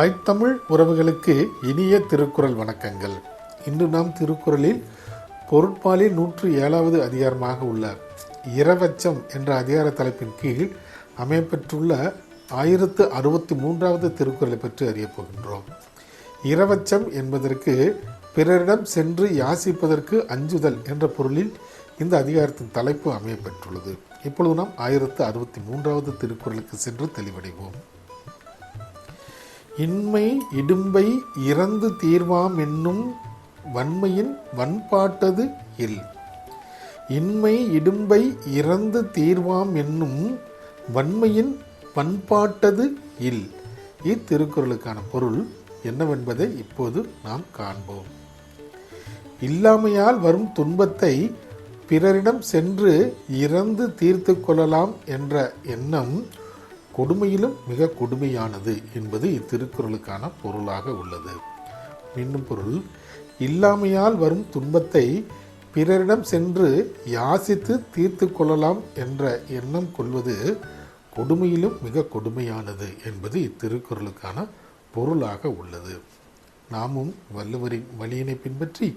தாய் தமிழ் உறவுகளுக்கு இனிய திருக்குறள் வணக்கங்கள். இன்று நாம் திருக்குறளில் பொருட்பாலில் 107வது அதிகாரமாக உள்ள இரவச்சம் என்ற அதிகார தலைப்பின் கீழ் அமையப்பெற்றுள்ள 1063வது திருக்குறளை பற்றி அறியப் போகின்றோம். இரவச்சம் என்பதற்கு பிறரிடம் சென்று யாசிப்பதற்கு அஞ்சுதல் என்ற பொருளில் இந்த அதிகாரத்தின் தலைப்பு அமையப்பெற்றுள்ளது. இப்பொழுது நாம் 1063வது திருக்குறளுக்கு சென்று தெளிவடைவோம். இன்மை இடும்பை இறந்து தீர்வாம் என்னும் வன்மையின் வன்பாட்டது இல். இன்மை இடும்பை இறந்து தீர்வாம் என்னும் வன்மையின் வன்பாட்டது இல். இத்திருக்குறளுக்கான பொருள் என்னவென்பதை இப்போது நாம் காண்போம். இல்லாமையால் வரும் துன்பத்தை பிறரிடம் சென்று இறந்து தீர்த்து கொள்ளலாம் என்ற எண்ணம் கொடுமையிலும் மிக கொடுமையானது என்பது இத்திருக்குறளுக்கான பொருளாக உள்ளது. மீண்டும் பொருள், இல்லாமையால் வரும் துன்பத்தை பிறரிடம் சென்று யாசித்து தீர்த்து கொள்ளலாம் என்ற எண்ணம் கொள்வது கொடுமையிலும் மிக கொடுமையானது என்பது இத்திருக்குறளுக்கான பொருளாக உள்ளது. நாமும் வள்ளுவரின் வழியினை பின்பற்றி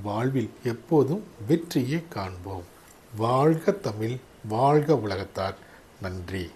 வாழ்வில் எப்போதும் வெற்றியை காண்போம். வாழ்க தமிழ், வாழ்க உலகத்தார். நன்றி.